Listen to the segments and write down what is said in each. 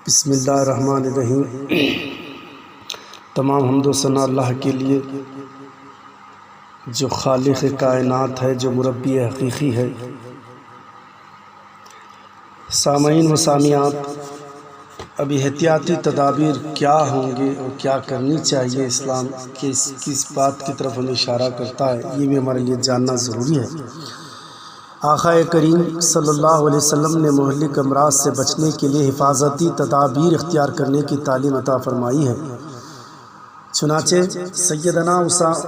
بسم اللہ الرحمن الرحیم۔ تمام حمد و ثنا اللہ کے لیے جو خالق کائنات ہے، جو مربی حقیقی ہے۔ سامعین و سامعات، ابھی احتیاطی تدابیر کیا ہوں گے اور کیا کرنی چاہیے، اسلام کس بات کی طرف ہمیں اشارہ کرتا ہے، یہ بھی ہمارے لیے جاننا ضروری ہے۔ آقا کریم صلی اللہ علیہ وسلم نے مہلک امراض سے بچنے کے لیے حفاظتی تدابیر اختیار کرنے کی تعلیم عطا فرمائی ہے۔ چنانچہ سیدنا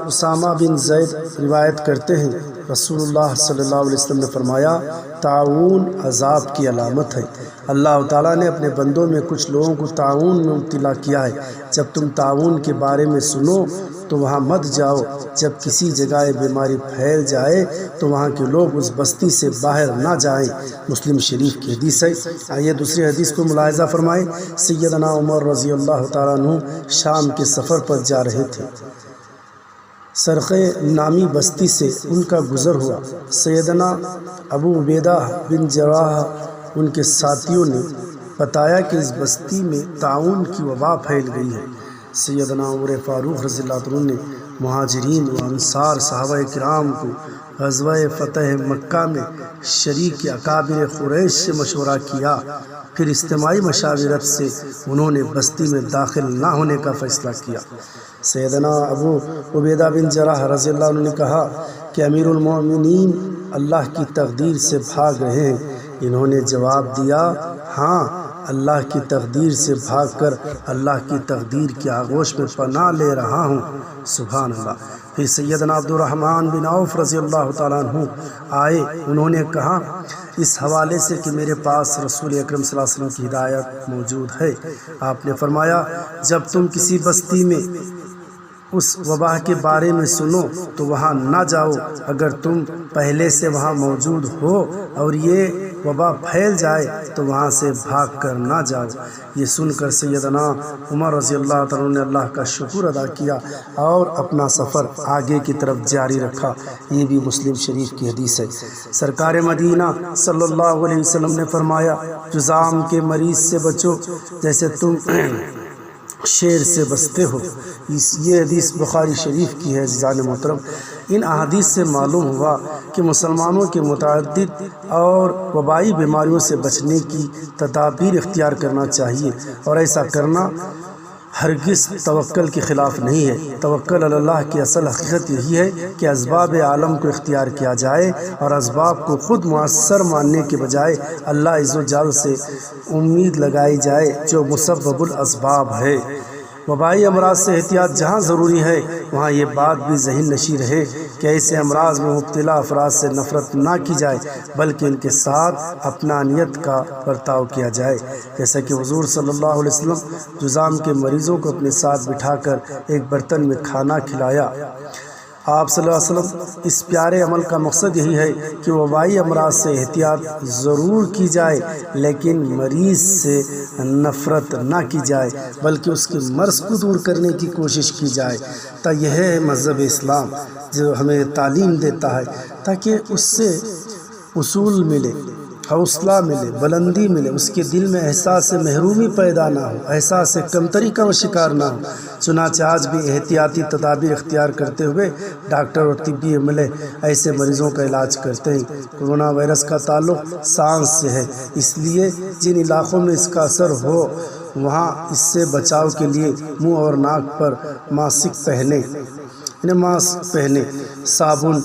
اسامہ بن زید روایت کرتے ہیں، رسول اللہ صلی اللہ علیہ وسلم نے فرمایا، طاعون عذاب کی علامت ہے۔ اللہ تعالیٰ نے اپنے بندوں میں کچھ لوگوں کو طاعون میں مبتلا کیا ہے۔ جب تم طاعون کے بارے میں سنو تو وہاں مت جاؤ۔ جب کسی جگہ یہ بیماری پھیل جائے تو وہاں کے لوگ اس بستی سے باہر نہ جائیں۔ مسلم شریف کی حدیث ہے۔ آئیے دوسری حدیث کو ملاحظہ فرمائیں۔ سیدنا عمر رضی اللہ تعالیٰ عنہ شام کے سفر پر جا رہے تھے۔ سرخے نامی بستی سے ان کا گزر ہوا۔ سیدنا ابو عبیدہ بن جراح ان کے ساتھیوں نے بتایا کہ اس بستی میں طاعون کی وبا پھیل گئی ہے۔ سیدنا عمر فاروق رضی اللہ عنہ نے مہاجرین و انصار صحابہ کرام کو غزوہ فتح مکہ میں شریک اکابر قریش سے مشورہ کیا، پھر اجتماعی مشاورت سے انہوں نے بستی میں داخل نہ ہونے کا فیصلہ کیا۔ سیدنا ابو عبیدہ بن جراح رضی اللہ عنہ نے کہا کہ امیر المومنین اللہ کی تقدیر سے بھاگ رہے ہیں۔ انہوں نے جواب دیا، ہاں، اللہ کی تقدیر سے بھاگ کر اللہ کی تقدیر کی آغوش میں پناہ لے رہا ہوں۔ سبحان اللہ۔ پھر سیدنا عبد الرحمن بن عوف رضی اللہ تعالیٰ عنہ آئے۔ انہوں نے کہا اس حوالے سے کہ میرے پاس رسول اکرم صلی اللہ علیہ وسلم کی ہدایت موجود ہے۔ آپ نے فرمایا، جب تم کسی بستی میں اس وبا کے بارے میں سنو تو وہاں نہ جاؤ۔ اگر تم پہلے سے وہاں موجود ہو اور یہ وبا پھیل جائے تو وہاں سے بھاگ کر نہ جاؤ۔ یہ سن کر سیدنا عمر رضی اللہ تعالیٰ نے اللہ کا شکر ادا کیا اور اپنا سفر آگے کی طرف جاری رکھا۔ یہ بھی مسلم شریف کی حدیث ہے۔ سرکار مدینہ صلی اللہ علیہ وسلم نے فرمایا، جذام کے مریض سے بچو جیسے تم شیر سے بچتے ہو۔ یہ حدیث بخاری شریف کی ہے۔ عزیزان محترم، ان احادیث سے معلوم ہوا کہ مسلمانوں کے متعدد اور وبائی بیماریوں سے بچنے کی تدابیر اختیار کرنا چاہیے، اور ایسا کرنا ہرگز توکل کے خلاف نہیں ہے۔ توکل علی اللہ کی اصل حقیقت یہی ہے کہ اسباب عالم کو اختیار کیا جائے اور اسباب کو خود مؤثر ماننے کے بجائے اللہ عز و جل سے امید لگائی جائے جو مسبب الاسباب ہے۔ وبائی امراض سے احتیاط جہاں ضروری ہے وہاں یہ بات بھی ذہن نشیں رہے کہ ایسے امراض میں مبتلا افراد سے نفرت نہ کی جائے، بلکہ ان کے ساتھ اپنانیت کا برتاؤ کیا جائے، جیسا کہ حضور صلی اللہ علیہ وسلم جذام کے مریضوں کو اپنے ساتھ بٹھا کر ایک برتن میں کھانا کھلایا۔ آپ صلی اللہ علیہ وسلم اس پیارے عمل کا مقصد یہی ہے کہ وبائی امراض سے احتیاط ضرور کی جائے، لیکن مریض سے نفرت نہ کی جائے، بلکہ اس کے مرض کو دور کرنے کی کوشش کی جائے۔ تو یہ ہے مذہب اسلام جو ہمیں تعلیم دیتا ہے، تاکہ اس سے اصول ملے، حوصلہ ملے، بلندی ملے، اس کے دل میں احساس محرومی پیدا نہ ہو، احساس کمتری کا شکار نہ ہو۔ چنانچہ آج بھی احتیاطی تدابیر اختیار کرتے ہوئے ڈاکٹر اور طبی عملے ایسے مریضوں کا علاج کرتے ہیں۔ کورونا وائرس کا تعلق سانس سے ہے، اس لیے جن علاقوں میں اس کا اثر ہو وہاں اس سے بچاؤ کے لیے منہ اور ناک پر ماسک پہنے، صابن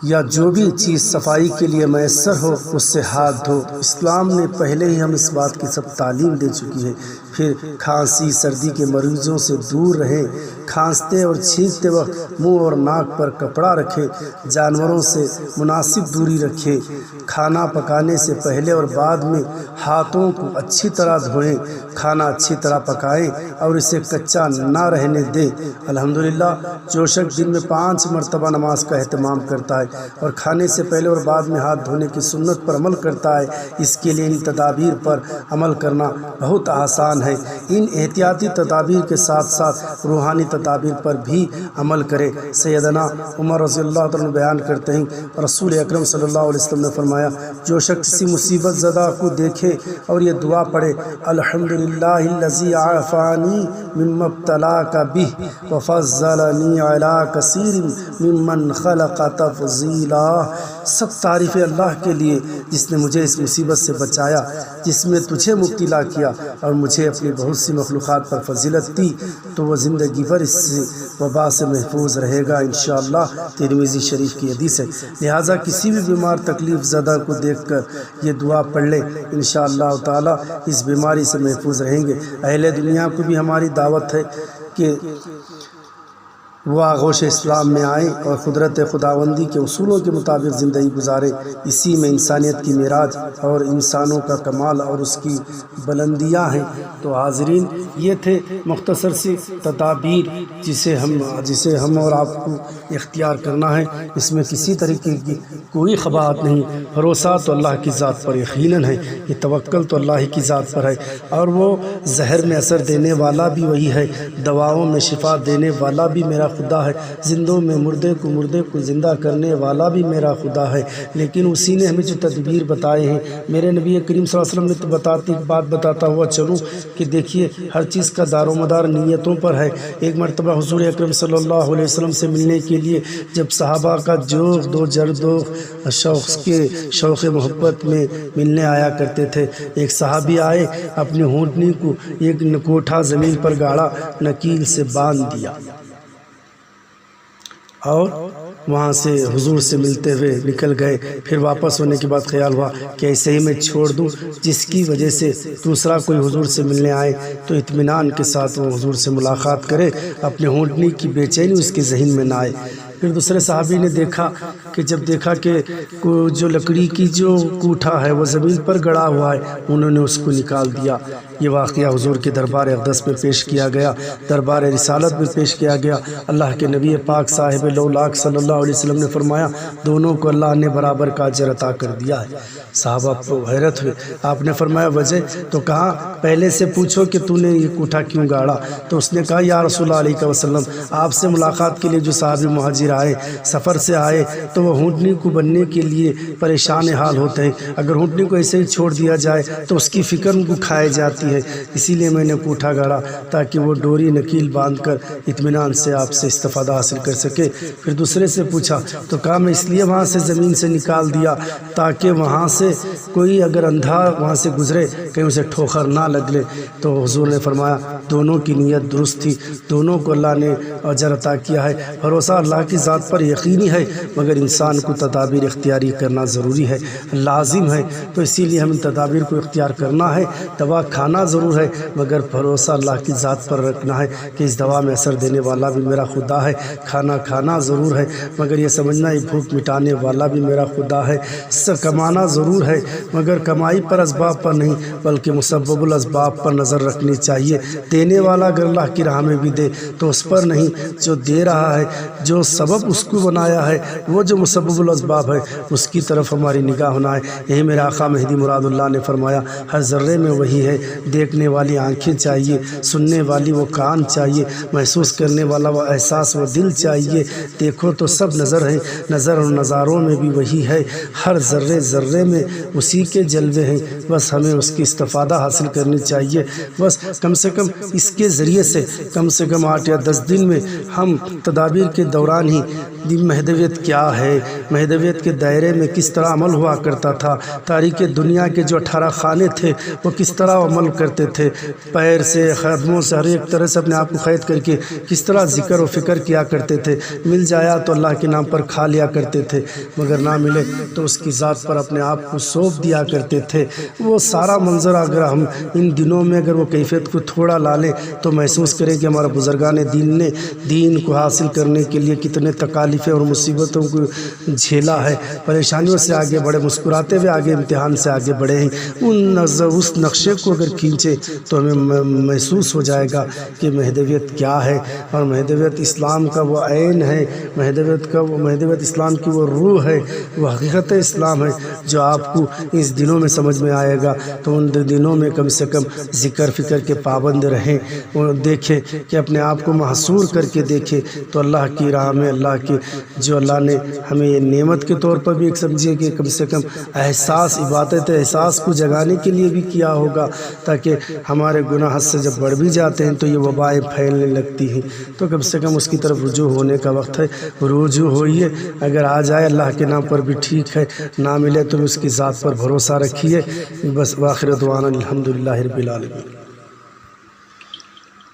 یا جو بھی چیز صفائی کے لیے میسر ہو اس سے ہاتھ دھو۔ اسلام نے پہلے ہی ہم اس بات کی سب تعلیم دے چکی ہے۔ پھر کھانسی سردی کے مریضوں سے دور رہیں، کھانستے اور چھینکتے وقت منہ اور ناک پر کپڑا رکھیں، جانوروں سے مناسب دوری رکھیں، کھانا پکانے سے پہلے اور بعد میں ہاتھوں کو اچھی طرح دھوئیں، کھانا اچھی طرح پکائیں اور اسے کچا نہ رہنے دیں۔ الحمدللہ جو شخص دن میں 5 مرتبہ نماز کا اہتمام کرتا ہے اور کھانے سے پہلے اور بعد میں ہاتھ دھونے کی سنت پر عمل کرتا ہے، اس کے لیے ان تدابیر پر عمل کرنا بہت آسان ہے۔ ان احتیاطی تدابیر کے ساتھ ساتھ روحانی تدابیر پر بھی عمل کرے۔ سیدنا عمر رضی اللہ تعالیٰ عنہ بیان کرتے ہیں رسول اکرم صلی اللہ علیہ وسلم نے فرمایا جو شخص کسی مصیبت زدہ کو دیکھے اور یہ دعا پڑھے الحمدللہ الذی عافانی مما ابتلاک بہ وفضلنی علی کثیر ممن خلق تفضیلا، سب تعریف اللہ کے لیے جس نے مجھے اس مصیبت سے بچایا جس میں تجھے مبتلا کیا اور مجھے اپنی بہت سی مخلوقات پر فضیلت دی، تو وہ زندگی بھر اس وبا سے محفوظ رہے گا انشاءاللہ۔ ترمذی شریف کی حدیث ہے۔ لہٰذا کسی بھی بیمار تکلیف زدہ کو دیکھ کر یہ دعا پڑھ لے، انشاءاللہ تعالی اس بیماری سے محفوظ رہیں گے۔ اہل دنیا کو بھی ہماری دعوت ہے کہ وہ آغوش اسلام میں آئیں اور قدرت خداوندی کے اصولوں کے مطابق زندگی گزاریں۔ اسی میں انسانیت کی معراج اور انسانوں کا کمال اور اس کی بلندیاں ہیں۔ تو حاضرین، یہ تھے مختصر سی تدابیر جسے ہم اور آپ کو اختیار کرنا ہے۔ اس میں کسی طریقے کی کوئی خباثت نہیں۔ بھروسہ تو اللہ کی ذات پر یقیناً ہے، یہ توکل تو اللہ کی ذات پر ہے، اور وہ زہر میں اثر دینے والا بھی وہی ہے، دواؤں میں شفا دینے والا بھی میرا خدا ہے، زندوں میں مردے کو زندہ کرنے والا بھی میرا خدا ہے۔ لیکن اسی نے ہمیں جو تدبیر بتائے ہیں، میرے نبی کریم صلی اللہ علیہ وسلم نے تو بات بتاتا ہوا چلوں کہ دیکھیے ہر چیز کا دار و مدار نیتوں پر ہے۔ ایک مرتبہ حضور اکرم صلی اللہ علیہ وسلم سے ملنے کے لیے جب صحابہ کا شوق محبت میں ملنے آیا کرتے تھے، ایک صحابی آئے، اپنی ہونٹنی کو ایک کوٹھا زمین پر گاڑا، نکیل سے باندھ دیا اور وہاں سے حضور سے ملتے ہوئے نکل گئے۔ پھر واپس ہونے کے بعد خیال ہوا کہ ایسے ہی میں چھوڑ دوں، جس کی وجہ سے دوسرا کوئی حضور سے ملنے آئے تو اطمینان کے ساتھ وہ حضور سے ملاقات کرے، اپنے ہونٹنی کی بے چینی اس کے ذہن میں نہ آئے۔ پھر دوسرے صحابی نے دیکھا کہ جو لکڑی کی جو کوٹھا ہے وہ زمین پر گڑا ہوا ہے، انہوں نے اس کو نکال دیا۔ یہ واقعہ حضور کے دربار اقدس میں پیش کیا گیا، دربار رسالت میں پیش کیا گیا۔ اللہ کے نبی پاک صاحب لولاک صلی اللہ علیہ وسلم نے فرمایا دونوں کو اللہ نے برابر کا اجر عطا کر دیا ہے۔ صحابہ کو حیرت ہوئی۔ آپ نے فرمایا وجہ؟ تو کہا پہلے سے پوچھو کہ تو نے یہ کوٹھا کیوں گاڑا؟ تو اس نے کہا یا رسول اللہ علیہ وسلم، آپ سے ملاقات کے لیے جو صحابی مہاجر آئے، سفر سے آئے، تو وہ ہونٹنی کو بننے کے لیے پریشان حال ہوتے ہیں۔ اگر ہونٹنی کو ایسے ہی چھوڑ دیا جائے تو اس کی فکر ان کو کھائے جاتی ہے، اسی لیے میں نے کوٹھا گاڑا تاکہ وہ ڈوری نکیل باندھ کر اطمینان سے آپ سے استفادہ حاصل کر سکے۔ پھر دوسرے سے پوچھا تو کہا میں اس لیے وہاں سے زمین سے نکال دیا تاکہ وہاں سے کوئی اگر اندھا وہاں سے گزرے کہیں اسے ٹھوکر نہ لگ لے۔ تو حضور نے فرمایا دونوں کی نیت درست تھی، دونوں کو اللہ نے اجر عطا کیا ہے۔ بھروسہ اللہ کی ذات پر یقینی ہے، مگر انسان کو تدابیر اختیاری کرنا ضروری ہے، لازم ہے۔ تو اسی لیے ہمیں تدابیر کو اختیار کرنا ہے۔ دوا کھانا ضرور ہے، مگر بھروسہ اللہ کی ذات پر رکھنا ہے کہ اس دوا میں اثر دینے والا بھی میرا خدا ہے۔ کھانا ضرور ہے، مگر یہ سمجھنا یہ بھوک مٹانے والا بھی میرا خدا ہے۔ کمانا ضرور ہے، مگر کمائی پر اسباب پر نہیں بلکہ مسبب الاسباب پر نظر رکھنی چاہیے۔ دینے والا اگر اللہ کی راہ میں بھی دے تو اس پر نہیں، جو دے رہا ہے، جو سبب اس کو بنایا ہے، وہ جو مسبب الاسباب ہے، اس کی طرف ہماری نگاہ ہونا ہے۔ یہی میرے آقا مہدی مراد اللہ نے فرمایا ہر ذرے میں وہی ہے، دیکھنے والی آنکھیں چاہیے، سننے والی وہ کان چاہیے، محسوس کرنے والا وہ احساس وہ دل چاہیے۔ دیکھو تو سب نظر ہے، نظر اور نظاروں میں بھی وہی ہے، ہر ذرے میں اسی کے جلوے ہیں، بس ہمیں اس کی استفادہ حاصل کرنی چاہیے۔ بس کم سے کم اس کے ذریعے سے کم سے کم 8 یا 10 دن میں ہم تدابیر کے دوران ہی مہدویت کیا ہے، مہدویت کے دائرے میں کس طرح عمل ہوا کرتا تھا، تاریخ دنیا کے جو 18 خانے تھے وہ کس طرح عمل کرتے تھے، پیر سے قدموں سے ہر ایک طرح سے اپنے آپ کو قید کر کے کس طرح ذکر و فکر کیا کرتے تھے، مل جایا تو اللہ کے نام پر کھا لیا کرتے تھے، مگر نہ ملے تو اس کی ذات پر اپنے آپ کو سونپ دیا کرتے تھے۔ وہ سارا منظر اگر ہم ان دنوں میں اگر وہ کیفیت کو تھوڑا لا لیں تو محسوس کریں کہ ہمارا بزرگان دین نے دین کو حاصل کرنے کے لیے کتنے تکالیفیں اور مصیبتوں کو جھیلا ہے، پریشانیوں سے آگے بڑھے، مسکراتے ہوئے آگے امتحان سے آگے بڑھے ہیں۔ اس نقشے کو اگر کھینچے تو ہمیں محسوس ہو جائے گا کہ مہدویت کیا ہے، اور مہدویت اسلام کا وہ عین ہے، مہدویت اسلام کی وہ روح ہے، وہ حقیقت اسلام ہے جو آپ کو اس دنوں میں سمجھ میں آئے گا۔ تو ان دنوں میں کم سے کم ذکر فکر کے پابند رہیں، اور دیکھیں کہ اپنے آپ کو محصور کر کے دیکھیں تو اللہ کی راہ میں، اللہ کی جو اللہ نے ہمیں یہ نعمت کے طور پر بھی ایک سمجھیے کہ کم سے کم احساس، عبادت احساس کو جگانے کے لیے بھی کیا ہوگا، تاکہ ہمارے گناہ حد سے جب بڑھ بھی جاتے ہیں تو یہ وبائیں پھیلنے لگتی ہیں، تو کم سے کم اس کی طرف رجوع ہونے کا وقت ہے۔ رجوع ہوئیے، اگر آ جائے اللہ کے نام پر بھی ٹھیک ہے، نہ ملے تو اس کی ذات پر بھروسہ رکھیے۔ بس وآخر دعوانا الحمدللہ رب العالمین۔